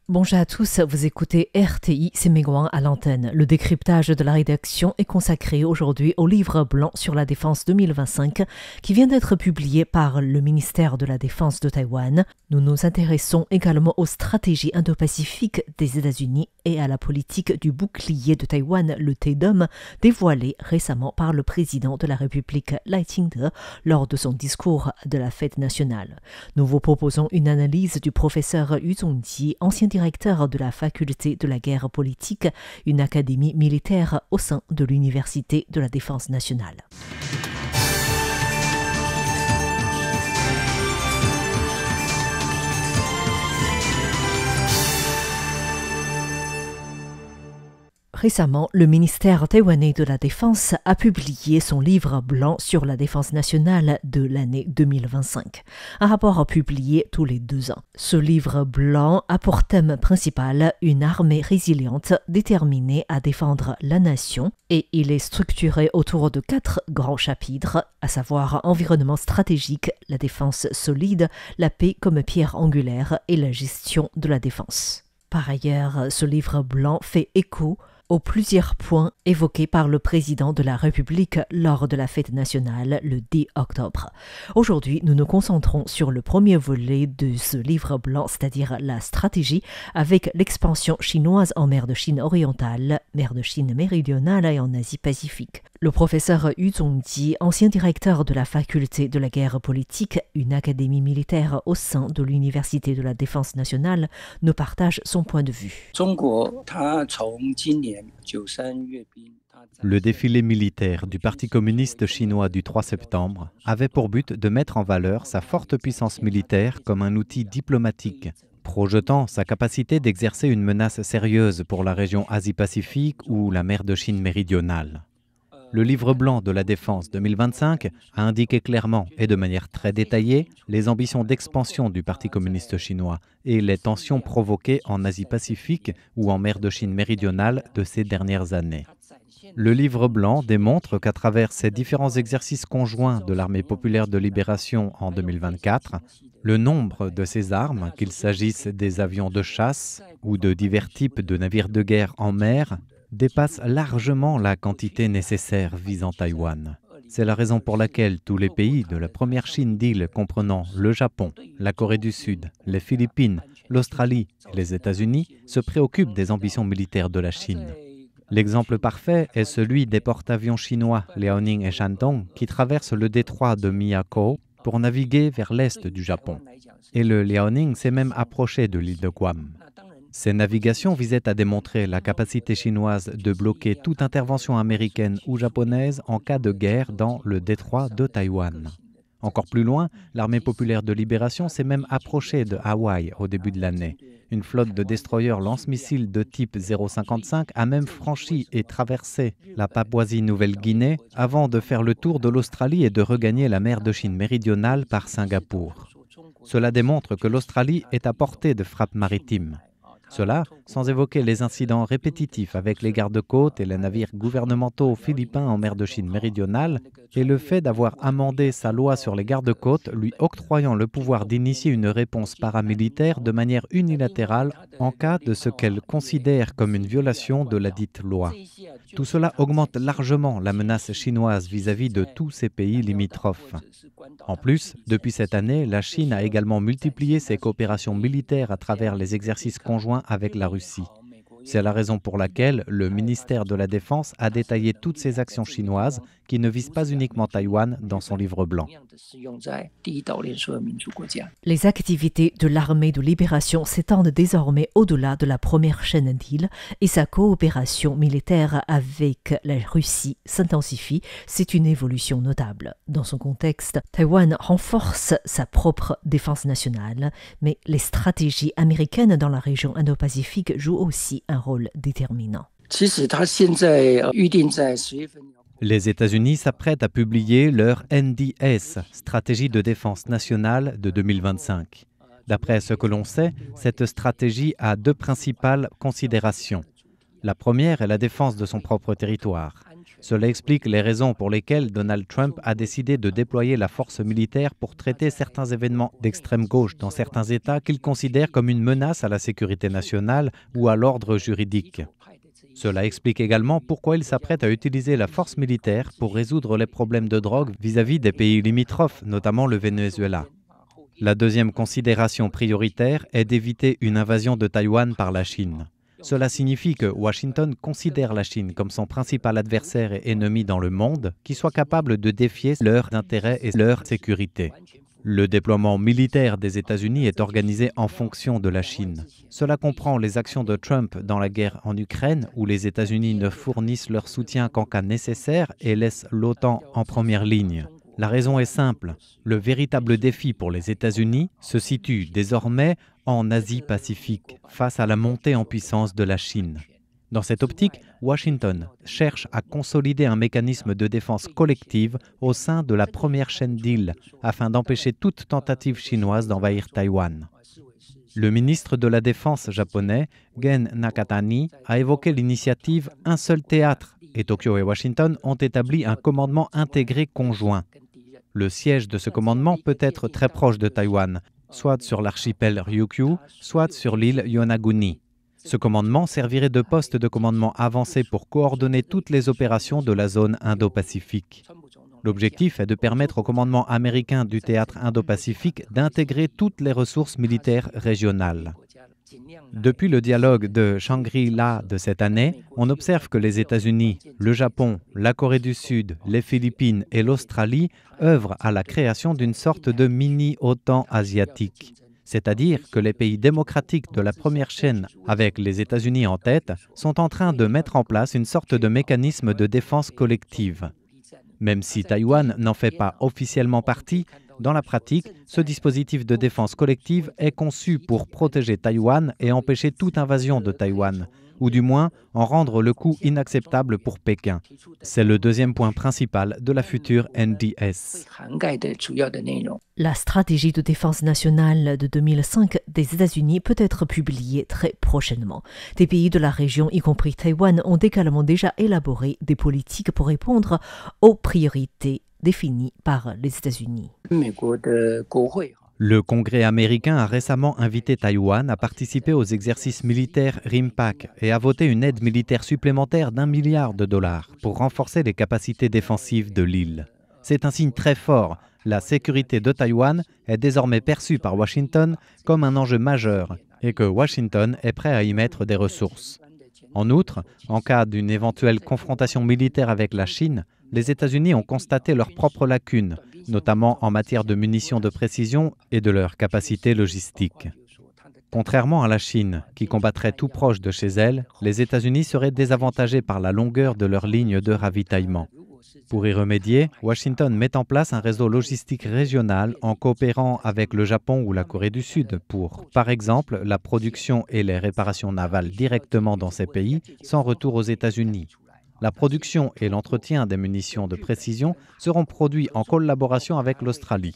Bonjour à tous, vous écoutez RTI, c'est Mégouin à l'antenne. Le décryptage de la rédaction est consacré aujourd'hui au livre blanc sur la défense 2025 qui vient d'être publié par le ministère de la Défense de Taïwan. Nous nous intéressons également aux stratégies indo-pacifiques des États-Unis et à la politique du bouclier de Taïwan, le TDOM, dévoilé récemment par le président de la République Lai Ching-te lors de son discours de la fête nationale. Nous vous proposons une analyse du professeur Yu Zongji, ancien directeur de la faculté de la guerre politique, une académie militaire au sein de l'Université de la Défense nationale. Récemment, le ministère taïwanais de la Défense a publié son livre blanc sur la défense nationale de l'année 2025, un rapport publié tous les 2 ans. Ce livre blanc a pour thème principal une armée résiliente déterminée à défendre la nation et il est structuré autour de 4 grands chapitres, à savoir environnement stratégique, la défense solide, la paix comme pierre angulaire et la gestion de la défense. Par ailleurs, ce livre blanc fait écho aux plusieurs points évoqués par le président de la République lors de la fête nationale le 10 octobre. Aujourd'hui, nous nous concentrons sur le premier volet de ce livre blanc, c'est-à-dire la stratégie, avec l'expansion chinoise en mer de Chine orientale, mer de Chine méridionale et en Asie-Pacifique. Le professeur Yu Zongji, ancien directeur de la faculté de la guerre politique, une académie militaire au sein de l'Université de la Défense nationale, nous partage son point de vue. Le défilé militaire du Parti communiste chinois du 3 septembre avait pour but de mettre en valeur sa forte puissance militaire comme un outil diplomatique, projetant sa capacité d'exercer une menace sérieuse pour la région Asie-Pacifique ou la mer de Chine méridionale. Le livre blanc de la défense 2025 a indiqué clairement et de manière très détaillée les ambitions d'expansion du Parti communiste chinois et les tensions provoquées en Asie-Pacifique ou en mer de Chine méridionale de ces dernières années. Le livre blanc démontre qu'à travers ces différents exercices conjoints de l'Armée populaire de libération en 2024, le nombre de ces armes, qu'il s'agisse des avions de chasse ou de divers types de navires de guerre en mer, dépasse largement la quantité nécessaire visant Taïwan. C'est la raison pour laquelle tous les pays de la première Chine d'île comprenant le Japon, la Corée du Sud, les Philippines, l'Australie et les États-Unis se préoccupent des ambitions militaires de la Chine. L'exemple parfait est celui des porte-avions chinois Liaoning et Shandong qui traversent le détroit de Miyako pour naviguer vers l'est du Japon. Et le Liaoning s'est même approché de l'île de Guam. Ces navigations visaient à démontrer la capacité chinoise de bloquer toute intervention américaine ou japonaise en cas de guerre dans le détroit de Taïwan. Encore plus loin, l'Armée populaire de libération s'est même approchée de Hawaï au début de l'année. Une flotte de destroyers lance-missiles de type 055 a même franchi et traversé la Papouasie-Nouvelle-Guinée avant de faire le tour de l'Australie et de regagner la mer de Chine méridionale par Singapour. Cela démontre que l'Australie est à portée de frappe maritime. Cela, sans évoquer les incidents répétitifs avec les gardes-côtes et les navires gouvernementaux philippins en mer de Chine méridionale, et le fait d'avoir amendé sa loi sur les gardes-côtes, lui octroyant le pouvoir d'initier une réponse paramilitaire de manière unilatérale en cas de ce qu'elle considère comme une violation de la dite loi. Tout cela augmente largement la menace chinoise vis-à-vis de tous ces pays limitrophes. En plus, depuis cette année, la Chine a également multiplié ses coopérations militaires à travers les exercices conjoints avec la Russie. C'est la raison pour laquelle le ministère de la Défense a détaillé toutes ces actions chinoises qui ne visent pas uniquement Taïwan dans son livre blanc. Les activités de l'armée de libération s'étendent désormais au-delà de la première chaîne d'îles et sa coopération militaire avec la Russie s'intensifie. C'est une évolution notable. Dans son contexte, Taïwan renforce sa propre défense nationale, mais les stratégies américaines dans la région Indo-Pacifique jouent aussi un rôle déterminant. Les États-Unis s'apprêtent à publier leur NDS, Stratégie de défense nationale de 2025. D'après ce que l'on sait, cette stratégie a 2 principales considérations. La première est la défense de son propre territoire. Cela explique les raisons pour lesquelles Donald Trump a décidé de déployer la force militaire pour traiter certains événements d'extrême gauche dans certains États qu'il considère comme une menace à la sécurité nationale ou à l'ordre juridique. Cela explique également pourquoi il s'apprête à utiliser la force militaire pour résoudre les problèmes de drogue vis-à-vis des pays limitrophes, notamment le Venezuela. La deuxième considération prioritaire est d'éviter une invasion de Taïwan par la Chine. Cela signifie que Washington considère la Chine comme son principal adversaire et ennemi dans le monde, qui soit capable de défier leurs intérêts et leur sécurité. Le déploiement militaire des États-Unis est organisé en fonction de la Chine. Cela comprend les actions de Trump dans la guerre en Ukraine, où les États-Unis ne fournissent leur soutien qu'en cas nécessaire et laissent l'OTAN en première ligne. La raison est simple, le véritable défi pour les États-Unis se situe désormais en Asie-Pacifique, face à la montée en puissance de la Chine. Dans cette optique, Washington cherche à consolider un mécanisme de défense collective au sein de la première chaîne d'îles, afin d'empêcher toute tentative chinoise d'envahir Taïwan. Le ministre de la Défense japonais, Gen Nakatani, a évoqué l'initiative « Un seul théâtre » et Tokyo et Washington ont établi un commandement intégré conjoint. Le siège de ce commandement peut être très proche de Taïwan, soit sur l'archipel Ryukyu, soit sur l'île Yonaguni. Ce commandement servirait de poste de commandement avancé pour coordonner toutes les opérations de la zone Indo-Pacifique. L'objectif est de permettre au commandement américain du théâtre Indo-Pacifique d'intégrer toutes les ressources militaires régionales. Depuis le dialogue de Shangri-La de cette année, on observe que les États-Unis, le Japon, la Corée du Sud, les Philippines et l'Australie œuvrent à la création d'une sorte de mini-OTAN asiatique. C'est-à-dire que les pays démocratiques de la première chaîne, avec les États-Unis en tête, sont en train de mettre en place une sorte de mécanisme de défense collective. Même si Taïwan n'en fait pas officiellement partie, dans la pratique, ce dispositif de défense collective est conçu pour protéger Taïwan et empêcher toute invasion de Taïwan, ou du moins en rendre le coût inacceptable pour Pékin. C'est le deuxième point principal de la future NDS. La stratégie de défense nationale de 2005 des États-Unis peut être publiée très prochainement. Des pays de la région, y compris Taïwan, ont également déjà élaboré des politiques pour répondre aux priorités définies par les États-Unis. Le Congrès américain a récemment invité Taïwan à participer aux exercices militaires RIMPAC et a voté une aide militaire supplémentaire d'$1 milliard pour renforcer les capacités défensives de l'île. C'est un signe très fort. La sécurité de Taïwan est désormais perçue par Washington comme un enjeu majeur et que Washington est prêt à y mettre des ressources. En outre, en cas d'une éventuelle confrontation militaire avec la Chine, les États-Unis ont constaté leurs propres lacunes, notamment en matière de munitions de précision et de leur capacité logistique. Contrairement à la Chine, qui combattrait tout proche de chez elle, les États-Unis seraient désavantagés par la longueur de leur ligne de ravitaillement. Pour y remédier, Washington met en place un réseau logistique régional en coopérant avec le Japon ou la Corée du Sud pour, par exemple, la production et les réparations navales directement dans ces pays, sans retour aux États-Unis. La production et l'entretien des munitions de précision seront produits en collaboration avec l'Australie.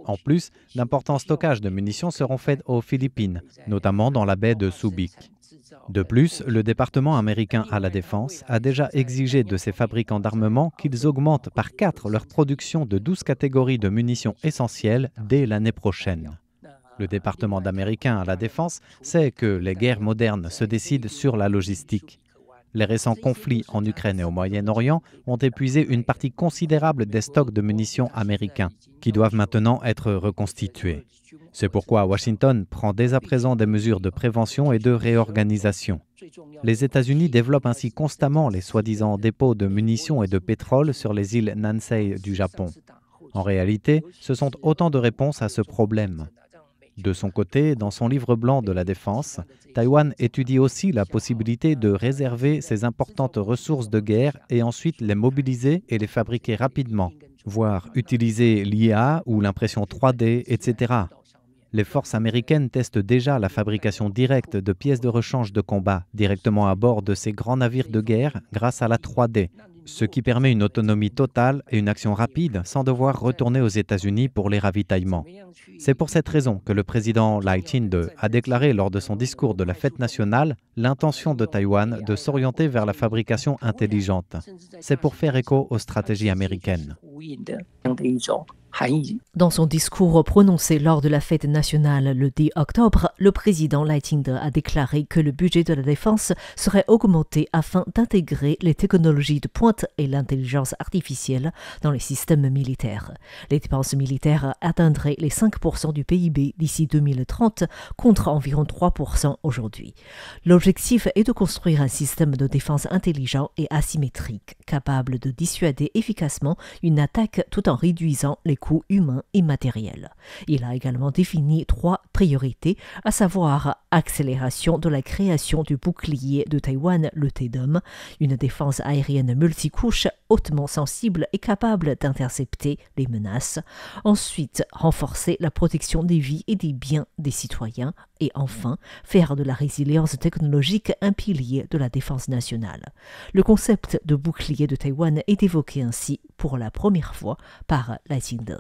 En plus, d'importants stockages de munitions seront faits aux Philippines, notamment dans la baie de Subic. De plus, le département américain à la défense a déjà exigé de ses fabricants d'armement qu'ils augmentent par 4 leur production de 12 catégories de munitions essentielles dès l'année prochaine. Le département américain à la défense sait que les guerres modernes se décident sur la logistique. Les récents conflits en Ukraine et au Moyen-Orient ont épuisé une partie considérable des stocks de munitions américains, qui doivent maintenant être reconstitués. C'est pourquoi Washington prend dès à présent des mesures de prévention et de réorganisation. Les États-Unis développent ainsi constamment les soi-disant dépôts de munitions et de pétrole sur les îles Nansei du Japon. En réalité, ce sont autant de réponses à ce problème. De son côté, dans son livre blanc de la défense, Taïwan étudie aussi la possibilité de réserver ses importantes ressources de guerre et ensuite les mobiliser et les fabriquer rapidement, voire utiliser l'IA ou l'impression 3D, etc. Les forces américaines testent déjà la fabrication directe de pièces de rechange de combat directement à bord de ces grands navires de guerre grâce à la 3D. ce qui permet une autonomie totale et une action rapide sans devoir retourner aux États-Unis pour les ravitaillements. C'est pour cette raison que le président Lai Ching-te a déclaré lors de son discours de la fête nationale l'intention de Taïwan de s'orienter vers la fabrication intelligente. C'est pour faire écho aux stratégies américaines. Dans son discours prononcé lors de la fête nationale le 10 octobre, le président Lai Ching-te a déclaré que le budget de la défense serait augmenté afin d'intégrer les technologies de pointe et l'intelligence artificielle dans les systèmes militaires. Les dépenses militaires atteindraient les 5% du PIB d'ici 2030 contre environ 3% aujourd'hui. L'objectif est de construire un système de défense intelligent et asymétrique, capable de dissuader efficacement une attaque tout en réduisant les coûts humains et matériels. Il a également défini 3 priorités, à savoir accélération de la création du bouclier de Taïwan, le TDOM, une défense aérienne multicouche hautement sensible et capable d'intercepter les menaces. Ensuite, renforcer la protection des vies et des biens des citoyens. Et enfin, faire de la résilience technologique un pilier de la défense nationale. Le concept de bouclier de Taïwan est évoqué ainsi pour la première fois par Lai Ching-te.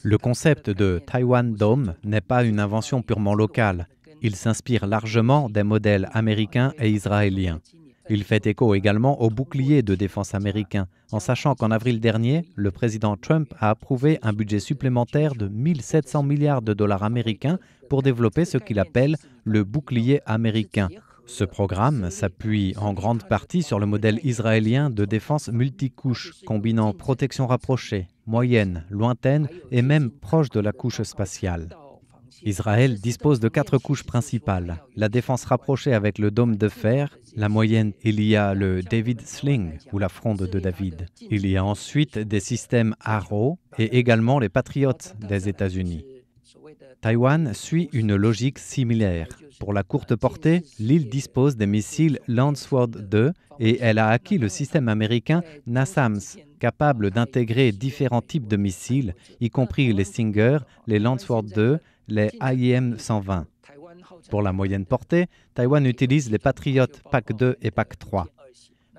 Le concept de Taiwan Dome n'est pas une invention purement locale. Il s'inspire largement des modèles américains et israéliens. Il fait écho également au bouclier de défense américain, en sachant qu'en avril dernier, le président Trump a approuvé un budget supplémentaire de 1 700 milliards de dollars américains pour développer ce qu'il appelle le bouclier américain. Ce programme s'appuie en grande partie sur le modèle israélien de défense multicouche, combinant protection rapprochée, moyenne, lointaine et même proche de la couche spatiale. Israël dispose de 4 couches principales. La défense rapprochée avec le dôme de fer, la moyenne, il y a le David Sling ou la fronde de David. Il y a ensuite des systèmes Arrow et également les Patriots des États-Unis. Taïwan suit une logique similaire. Pour la courte portée, l'île dispose des missiles Landsword 2 et elle a acquis le système américain NASAMS, capable d'intégrer différents types de missiles, y compris les Stinger, les Landsword 2, les AIM-120. Pour la moyenne portée, Taïwan utilise les Patriots PAC-2 et PAC-3.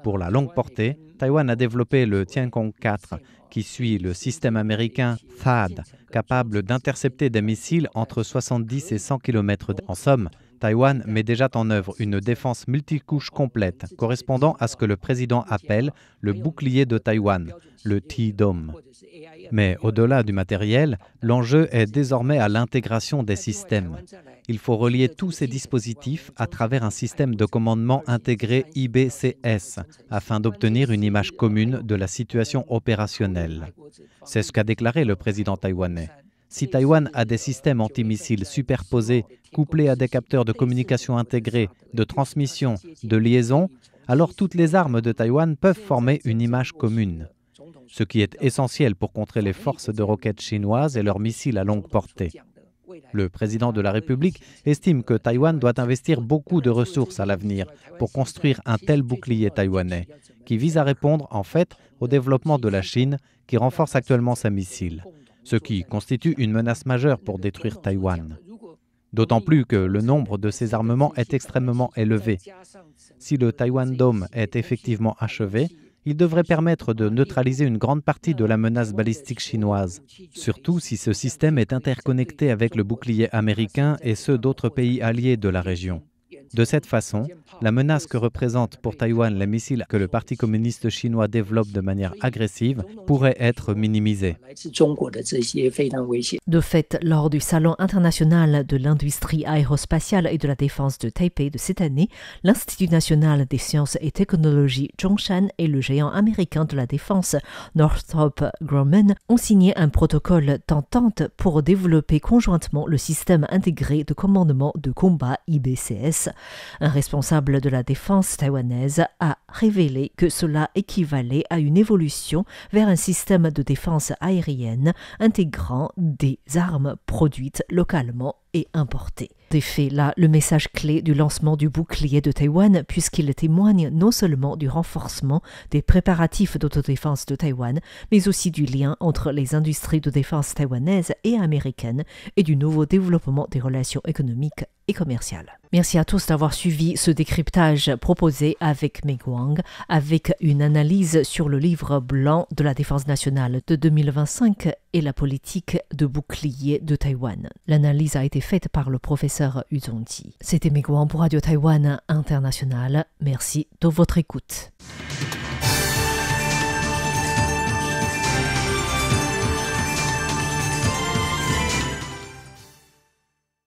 Pour la longue portée, Taïwan a développé le Tiangong 4, qui suit le système américain THAAD, capable d'intercepter des missiles entre 70 et 100 km. En somme, Taïwan met déjà en œuvre une défense multicouche complète, correspondant à ce que le président appelle le bouclier de Taïwan, le T-Dome. Mais au-delà du matériel, l'enjeu est désormais à l'intégration des systèmes. Il faut relier tous ces dispositifs à travers un système de commandement intégré IBCS, afin d'obtenir une image commune de la situation opérationnelle. C'est ce qu'a déclaré le président taïwanais. Si Taïwan a des systèmes antimissiles superposés, couplés à des capteurs de communication intégrés, de transmission, de liaison, alors toutes les armes de Taïwan peuvent former une image commune, ce qui est essentiel pour contrer les forces de roquettes chinoises et leurs missiles à longue portée. Le président de la République estime que Taïwan doit investir beaucoup de ressources à l'avenir pour construire un tel bouclier taïwanais, qui vise à répondre en fait au développement de la Chine, qui renforce actuellement ses missiles, ce qui constitue une menace majeure pour détruire Taïwan. D'autant plus que le nombre de ces armements est extrêmement élevé. Si le Taïwan Dome est effectivement achevé, il devrait permettre de neutraliser une grande partie de la menace balistique chinoise, surtout si ce système est interconnecté avec le bouclier américain et ceux d'autres pays alliés de la région. De cette façon, la menace que représentent pour Taïwan les missiles que le Parti communiste chinois développe de manière agressive pourrait être minimisée. De fait, lors du Salon international de l'industrie aérospatiale et de la défense de Taipei de cette année, l'Institut national des sciences et technologies Zhongshan et le géant américain de la défense Northrop Grumman ont signé un protocole d'entente pour développer conjointement le système intégré de commandement de combat IBCS. Un responsable de la défense taïwanaise a révélé que cela équivalait à une évolution vers un système de défense aérienne intégrant des armes produites localement et importées. Des faits là le message clé du lancement du bouclier de Taïwan, puisqu'il témoigne non seulement du renforcement des préparatifs d'autodéfense de Taïwan, mais aussi du lien entre les industries de défense taïwanaises et américaines et du nouveau développement des relations économiques et commerciales. Merci à tous d'avoir suivi ce décryptage proposé avec Meg Wang, avec une analyse sur le livre blanc de la défense nationale de 2025 et la politique de bouclier de Taïwan. L'analyse a été faite par le professeur Yu Zongji. C'était Meg Wang pour Radio Taïwan International. Merci de votre écoute.